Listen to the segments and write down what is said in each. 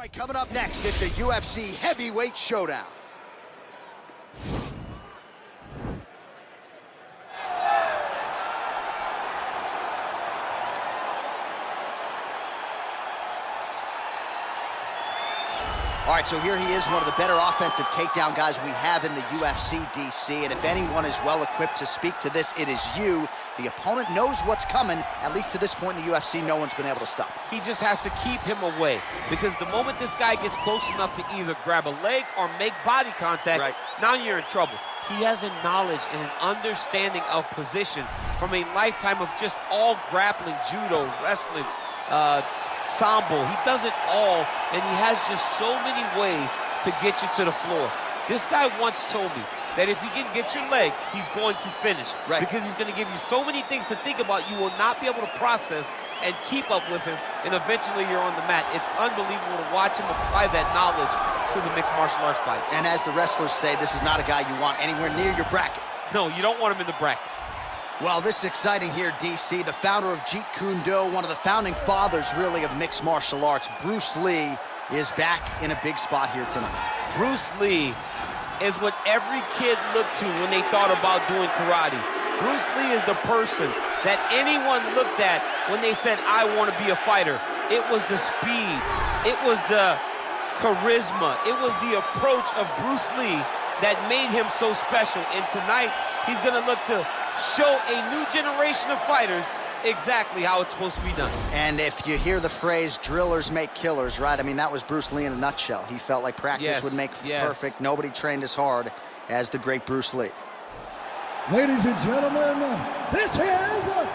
right, coming up next, it's a UFC heavyweight showdown. All right, so here he is, one of the better offensive takedown guys we have in the UFC, DC. And if anyone is well-equipped to speak to this, it is you. The opponent knows what's coming. At least to this point in the UFC, no one's been able to stop him. He just has to keep him away, because the moment this guy gets close enough to either grab a leg or make body contact, now you're in trouble. He has a knowledge and an understanding of position from a lifetime of just all grappling, judo, wrestling, sambo. He does it all, and he has just so many ways to get you to the floor. This guy once told me that if you can get your leg, he's going to finish. Because he's going to give you so many things to think about, you will not be able to process and keep up with him, and eventually you're on the mat. It's unbelievable to watch him apply that knowledge to the mixed martial arts fight. And as the wrestlers say, this is not a guy you want anywhere near your bracket. No, you don't want him in the bracket. Well, this is exciting here, DC. The founder of Jeet Kune Do, one of the founding fathers, really, of mixed martial arts, Bruce Lee, is back in a big spot here tonight. Bruce Lee is what every kid looked to when they thought about doing karate. Bruce Lee is the person that anyone looked at when they said, I want to be a fighter. It was the speed. It was the charisma. It was the approach of Bruce Lee that made him so special. And tonight, he's going to look to show a new generation of fighters exactly how it's supposed to be done. And if you hear the phrase, drillers make killers, right? I mean, that was Bruce Lee in a nutshell. He felt like practice would make perfect. Nobody trained as hard as the great Bruce Lee. Ladies and gentlemen, this is the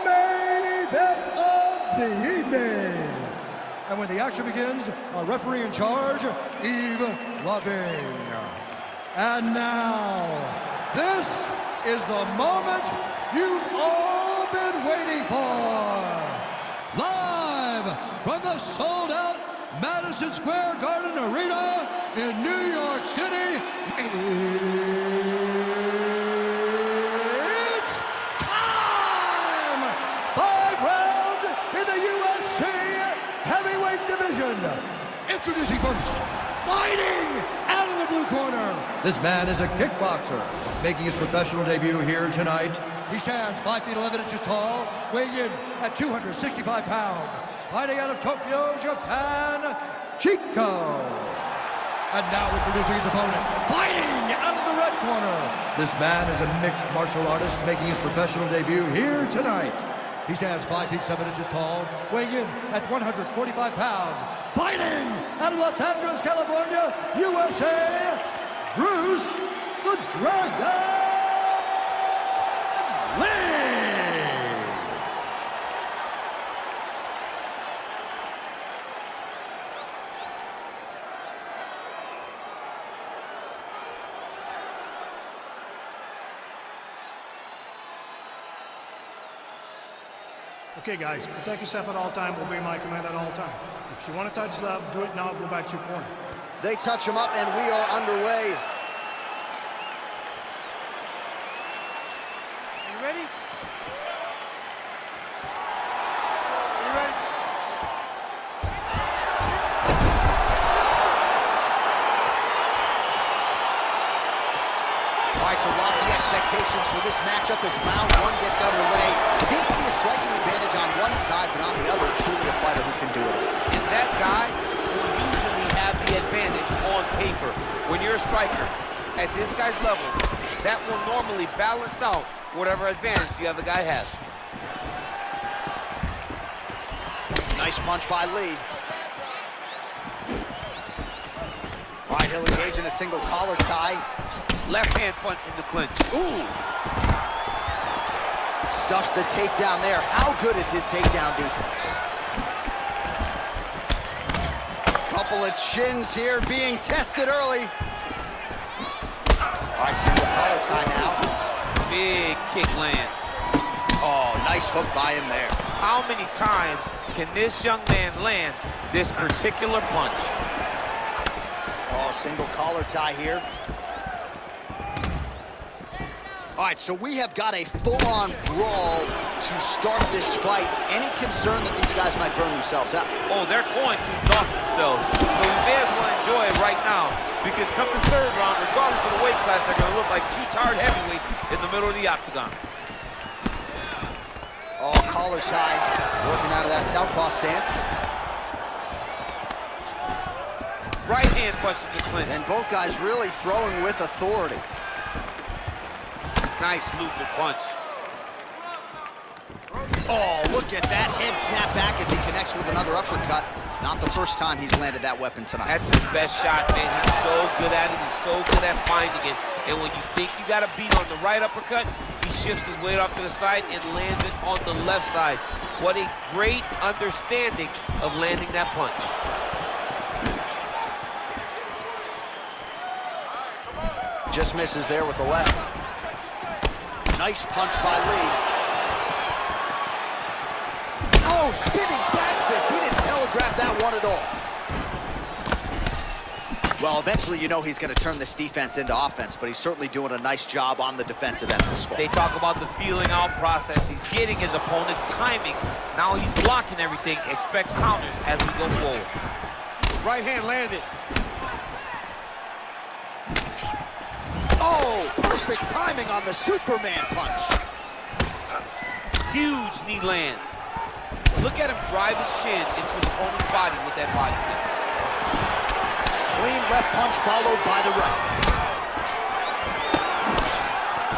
main event of the evening. And when the action begins, our referee in charge, Yves Loving. And now, this is the moment you've all been waiting for. Live from the sold-out Madison Square Garden Arena in New York City, it's time! 5 rounds in the UFC heavyweight division. Introducing first, fighting out of the blue corner. This man is a kickboxer, making his professional debut here tonight. He stands 5 feet 11 inches tall, weighing in at 265 pounds. Fighting out of Tokyo, Japan, Chico. And now introducing his opponent, fighting out of the red corner. This man is a mixed martial artist, making his professional debut here tonight. He stands 5 feet 7 inches tall, weighing in at 145 pounds. Fighting out of Los Angeles, California, USA, Bruce the Dragon Lee! Okay, guys, protect yourself at all time, obey my command at all time. If you want to touch love, do it now, go back to your corner. They touch him up, and we are underway. You ready? You ready? All right, so lofty expectations for this matchup as round 1 gets underway. Seems to be a striking advantage on one side, but on the other, truly a fighter who can do it all. And that guy will usually have the advantage on paper. When you're a striker at this guy's level, that will normally balance out whatever advantage the other guy has. Nice punch by Lee. All right, he'll engage in a single collar tie. Left hand punch from the clinch. Ooh! Stuffs the takedown there. How good is his takedown defense? Couple of chins here being tested early. All right, single collar tie now. Big kick lands. Oh, nice hook by him there. How many times can this young man land this particular punch? Oh, single collar tie here. All right, so we have got a full-on brawl to start this fight. Any concern that these guys might burn themselves out? Oh, they're going to exhaust themselves. So we may as well enjoy it right now, because come the third round, regardless of the weight class, they're going to look like two tired heavyweights in the middle of the octagon. Oh, collar tie, working out of that southpaw stance. Right hand punch to Clinton. And both guys really throwing with authority. Nice looping punch. Oh, look at that head snap back as he connects with another uppercut. Not the first time he's landed that weapon tonight. That's his best shot, man. He's so good at it. He's so good at finding it. And when you think you got a beat on the right uppercut, he shifts his weight off to the side and lands it on the left side. What a great understanding of landing that punch. Just misses there with the left. Nice punch by Lee. Oh, spinning back fist. He didn't telegraph that one at all. Well, eventually you know he's going to turn this defense into offense, but he's certainly doing a nice job on the defensive end this fall. They talk about the feeling out process. He's getting his opponent's timing. Now he's blocking everything. Expect counters as we go forward. Right hand landed. Oh, perfect timing on the Superman punch. Huge knee lands. Look at him drive his shin into his opponent's body with that body kick. Clean left punch followed by the right.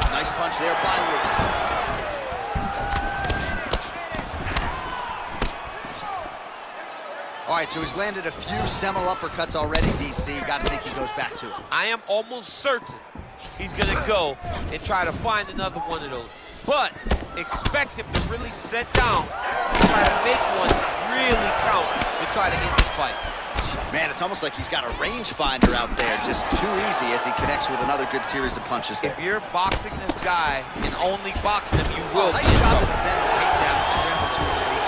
Nice punch there by Lee. All right, so he's landed a few seminal uppercuts already, DC. Got to think he goes back to it. I am almost certain he's going to go and try to find another one of those. But expect him to really set down, try to make one really count to try to end this fight. Man, it's almost like he's got a rangefinder out there, just too easy as he connects with another good series of punches there. If you're boxing this guy and only boxing him, you will nice be in job to trouble. defend the takedown and scramble to his feet.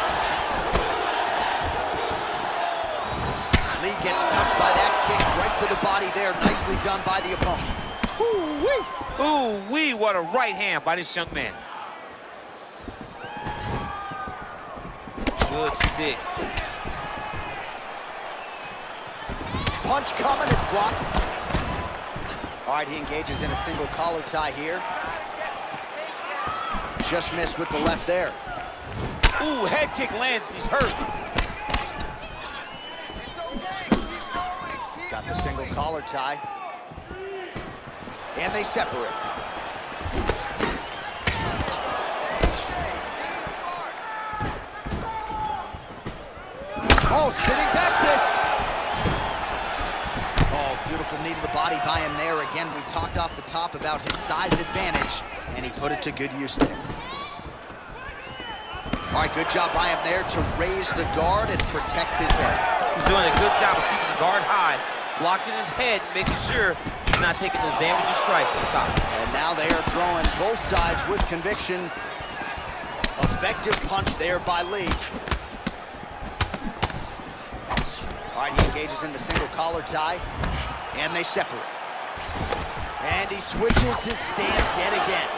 Lee gets touched by that kick right to the body there. Nicely done by the opponent. Ooh-wee! Ooh-wee, what a right hand by this young man. Good stick. Punch coming, it's blocked. All right, he engages in a single collar tie here. Just missed with the left there. Ooh, head kick lands, and he's hurt. Got the single collar tie. And they separate. Oh, spinning back fist. Oh, beautiful knee to the body by him there. Again, we talked off the top about his size advantage, and he put it to good use there. All right, good job by him there to raise the guard and protect his head. He's doing a good job of keeping his guard high, blocking his head, making sure he's not taking those damaging strikes on top. And now they are throwing both sides with conviction. Effective punch there by Lee. All right, he engages in the single collar tie, and they separate. And he switches his stance yet again.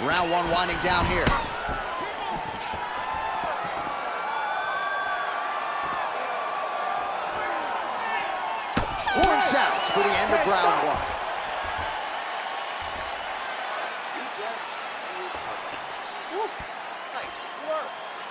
Round one winding down here. Horn sounds for the end of round one. Nice work.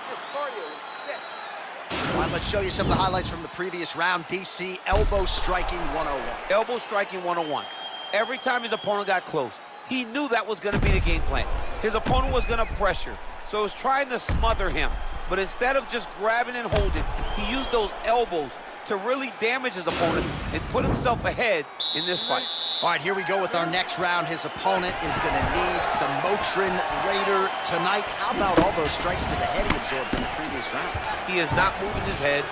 Your cardio is sick. All right, let's show you some of the highlights from the previous round. DC, elbow striking 101. Elbow striking 101. Every time his opponent got close, he knew that was going to be the game plan. His opponent was going to pressure, so he was trying to smother him. But instead of just grabbing and holding, he used those elbows to really damage his opponent and put himself ahead in this fight. All right, here we go with our next round. His opponent is going to need some Motrin later tonight. How about all those strikes to the head he absorbed in the previous round? He is not moving his head.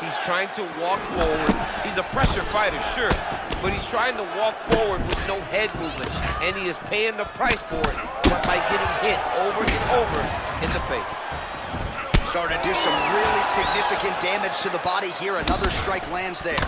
He's trying to walk forward. He's a pressure fighter, sure, but he's trying to walk forward with no head movement, and he is paying the price for it by getting hit over and over in the face. Starting to do some really significant damage to the body here. Another strike lands there.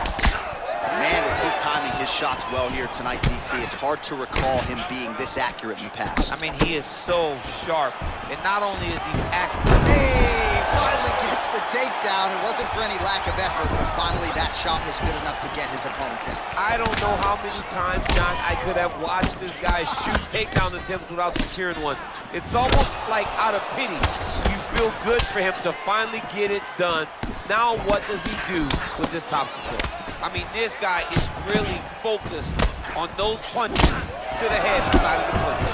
Man, is he timing his shots well here tonight, DC. It's hard to recall him being this accurate in the past. I mean, he is so sharp. And not only is he accurate. Hey, finally gets the takedown. It wasn't for any lack of effort, but finally that shot was good enough to get his opponent down. I don't know how many times, John, I could have watched this guy shoot takedown attempts without securing one. It's almost like out of pity. You feel good for him to finally get it done. Now what does he do with this top control? I mean, this guy is really focused on those punches to the head inside of the clinch.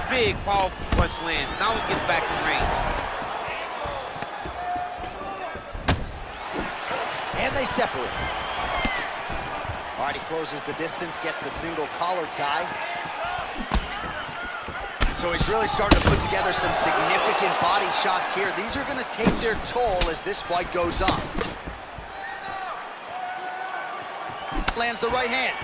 Big, powerful punch lands. Now he gets back in range. And they separate. All right, he closes the distance, gets the single collar tie. So he's really starting to put together some significant body shots here. These are going to take their toll as this fight goes on. Lands the right hand.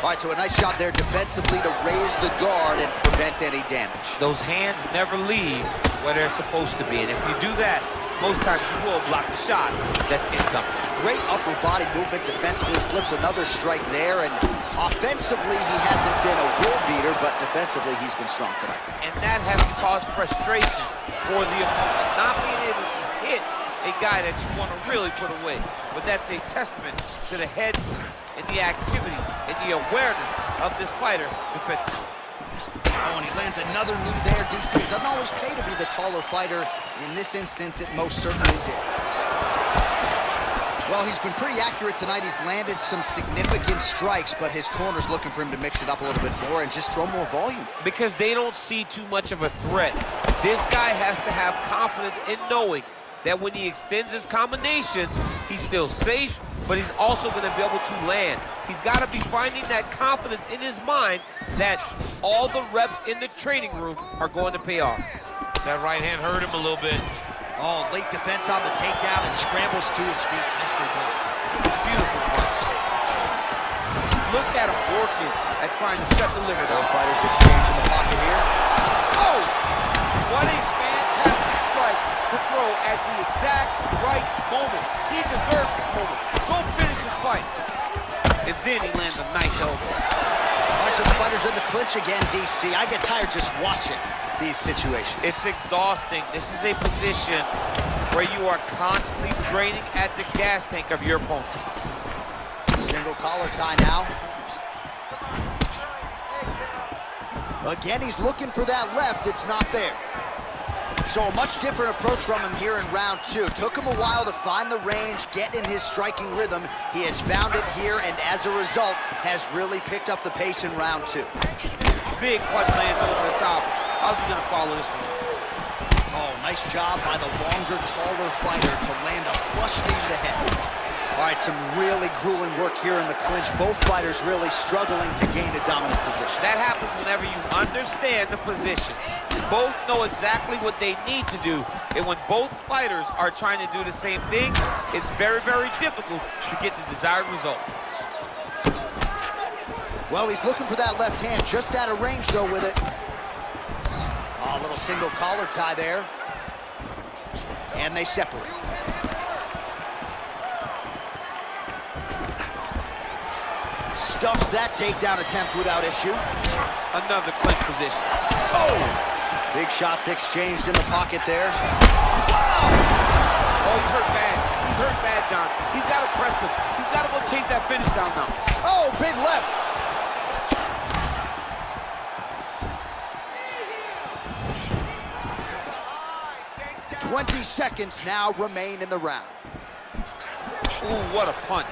All right, so a nice shot there defensively to raise the guard and prevent any damage. Those hands never leave where they're supposed to be. And if you do that, most times you will block the shot that's incoming. Great upper body movement defensively, slips another strike there, and offensively he hasn't been a will beater, but defensively he's been strong tonight. And that has caused frustration for the opponent, not being able to hit a guy that you want to really put away. But that's a testament to the head and the activity and the awareness of this fighter defensively. Oh, and he lands another knee there, DC. It doesn't always pay to be the taller fighter. In this instance, it most certainly did. Well, he's been pretty accurate tonight. He's landed some significant strikes, but his corner's looking for him to mix it up a little bit more and just throw more volume. Because they don't see too much of a threat. This guy has to have confidence in knowing that when he extends his combinations, he's still safe, but he's also going to be able to land. He's got to be finding that confidence in his mind that all the reps in the training room are going to pay off. That right hand hurt him a little bit. Oh, late defense on the takedown and scrambles to his feet. Nicely done. Beautiful punch. Look at him working at trying to shut the liver down. Both fighters exchange in the pocket here. Oh! What a fantastic strike to throw at the exact right moment. He deserves this moment. Go finish this fight. And then he lands a nice elbow. All right, so the fighters are in the clinch again, DC. I get tired just watching these situations. It's exhausting. This is a position where you are constantly draining at the gas tank of your opponent. Single collar tie now. Again, he's looking for that left. It's not there. So a much different approach from him here in round two. Took him a while to find the range, get in his striking rhythm. He has found it here, and as a result, has really picked up the pace in round two. Big punch lands over the top. How's he gonna follow this one? Oh, nice job by the longer, taller fighter to land a flush knee to the head. All right, some really grueling work here in the clinch. Both fighters really struggling to gain a dominant position. That happens whenever you understand the positions. Both know exactly what they need to do. And when both fighters are trying to do the same thing, it's very, very difficult to get the desired result. Well, he's looking for that left hand, just out of range, though, with it. Oh, a little single collar tie there. And they separate. Stuffs that takedown attempt without issue. Another clinch position. Oh! Big shots exchanged in the pocket there. Wow! Oh, he's hurt bad. He's hurt bad, John. He's got to press him. He's got to go chase that finish down now. Oh, big left. Take 20 seconds now remain in the round. Ooh, what a punch.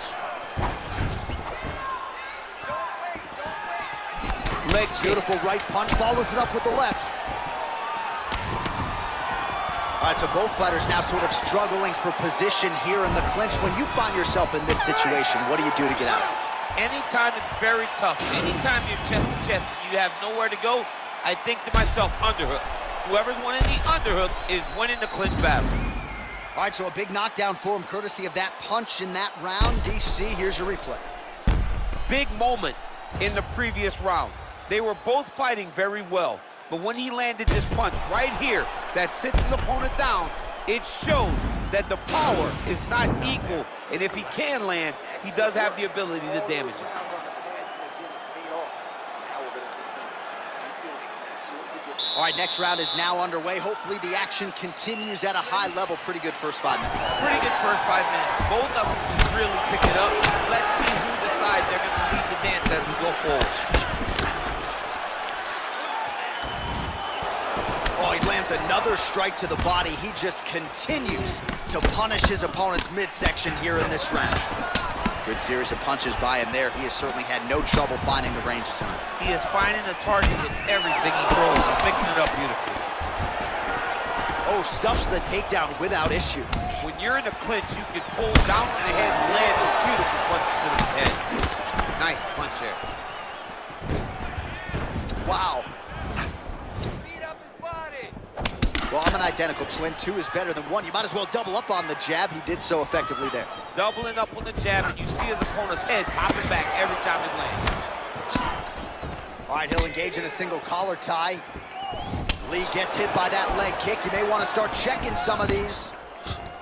Leg kick. Beautiful right punch, follows it up with the left. All right, so both fighters now sort of struggling for position here in the clinch. When you find yourself in this situation, what do you do to get out of it? Anytime it's very tough, anytime you're chest to chest and you have nowhere to go, I think to myself, underhook. Whoever's winning the underhook is winning the clinch battle. All right, so a big knockdown for him, courtesy of that punch in that round. DC, here's a replay. Big moment in the previous round. They were both fighting very well, but when he landed this punch right here that sits his opponent down, It showed that the power is not equal, and if he can land, he does have the ability to damage it. All right, next round is now underway. Hopefully the action continues at a high level. Pretty good first 5 minutes. Pretty good first 5 minutes. Both of them can really pick it up. Let's see who decides they're going to lead the dance as we go forward. Oh, he lands another strike to the body. He just continues to punish his opponent's midsection here in this round. Good series of punches by him there. He has certainly had no trouble finding the range tonight. He is finding the target in everything he throws and mixing it up beautifully. Oh, stuffs the takedown without issue. When you're in a clinch, you can pull down on the head and land those beautiful punches to the head. Nice punch there. Wow. Beat up his body. Well, I'm an identical twin. 2 is better than 1. You might as well double up on the jab. He did so effectively there. Doubling up on the jab, and you see his opponent's head popping back every time it lands. All right, he'll engage in a single collar tie. Lee gets hit by that leg kick. You may want to start checking some of these.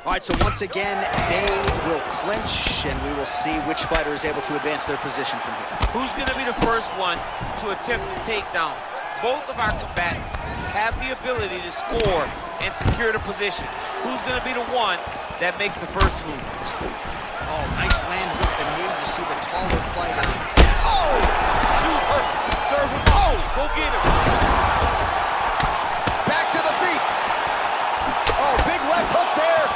All right, so once again, they will clinch, and we will see which fighter is able to advance their position from here. Who's going to be the first one to attempt the takedown? Both of our combatants have the ability to score and secure the position. Who's going to be the one that makes the first move? Oh, nice land with the knee. You see the taller fighter. Oh! Shoes hurt. Serve him. Oh! Go get him. Back to the feet. Oh, big left hook there.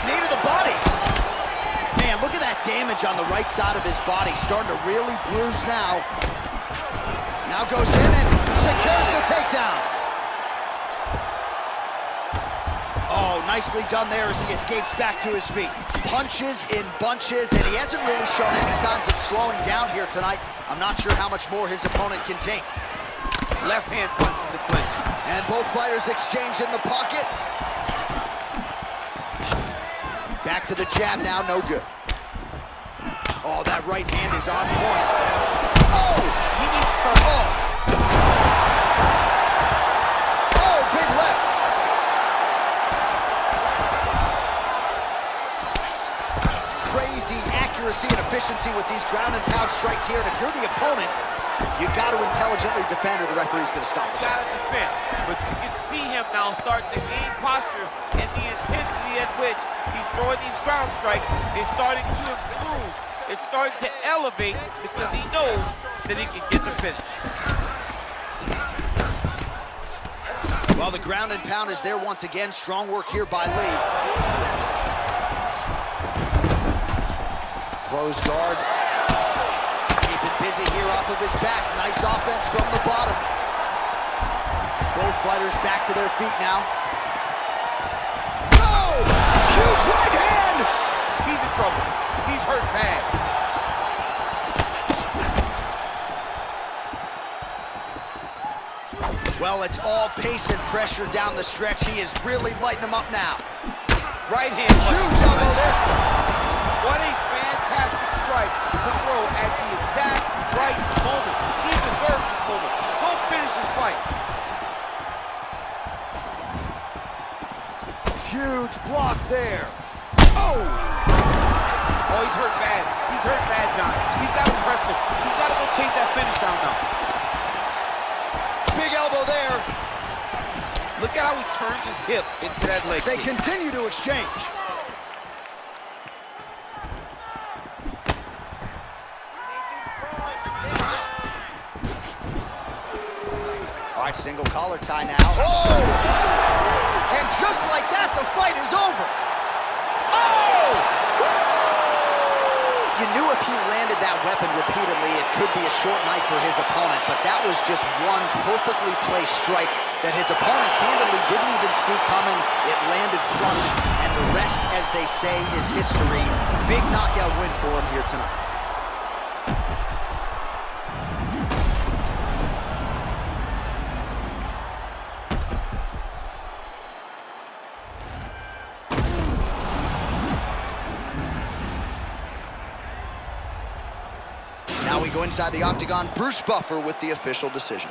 Knee to the body. Man, look at that damage on the right side of his body. Starting to really bruise now. Now goes in and secures the takedown. Oh, nicely done there as he escapes back to his feet. Punches in bunches, and he hasn't really shown any signs of slowing down here tonight. I'm not sure how much more his opponent can take. Left hand punch in the clinch. And both fighters exchange in the pocket. Back to the jab now, no good. Oh, that right hand is on point. Oh! He needs to start. Oh! Oh, big left. Crazy accuracy and efficiency with these ground and pound strikes here. And if you're the opponent, you got to intelligently defend or the referee's going to stop it. Got to defend. But you can see him now starting to gain posture, and the intensity at which he's throwing these ground strikes is starting to improve. It's starting to elevate because he knows that he can get the finish. Well, the ground and pound is there once again. Strong work here by Lee. Close guards. Keep it busy here off of his back. Nice offense from the bottom. Both fighters back to their feet now. Oh! Huge right hand! He's in trouble. He's hurt bad. Well, it's all pace and pressure down the stretch. He is really lighting him up now. Right hand. Huge elbow there. What a fantastic strike to throw at the exact right moment. He deserves this moment. Go finish his fight. Huge block there. Oh! Oh, he's hurt bad. He's hurt bad, John. He's got to press him. He's got to go chase that finish down now. Big elbow there. Look at how he turns his hip into that leg They kick. continue to exchange. All right, single collar tie now. Oh! And just like that, the fight is over. Oh! You knew if he landed that weapon repeatedly, it could be a short night for his opponent, but that was just one perfectly placed strike that his opponent candidly didn't even see coming. It landed flush, and the rest, as they say, is history. Big knockout win for him here tonight. Now we go inside the octagon. Bruce Buffer with the official decision.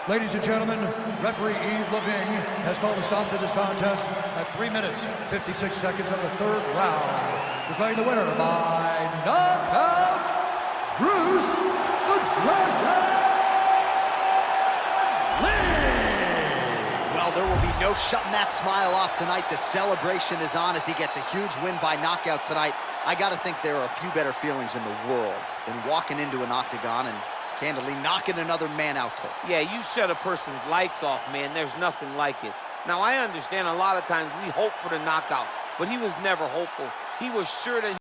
Ladies and gentlemen, referee Yves Leving has called a stop to this contest at 3 minutes, 56 seconds of the third round. Declaring the winner by knockout, Bruce the Dragon Lee! Well, there will be no shutting that smile off tonight. The celebration is on as he gets a huge win by knockout tonight. I got to think there are a few better feelings in the world than walking into an octagon and candidly knocking another man out cold. Yeah, you shut a person's lights off, man. There's nothing like it. Now, I understand a lot of times we hope for the knockout, but he was never hopeful. He was sure that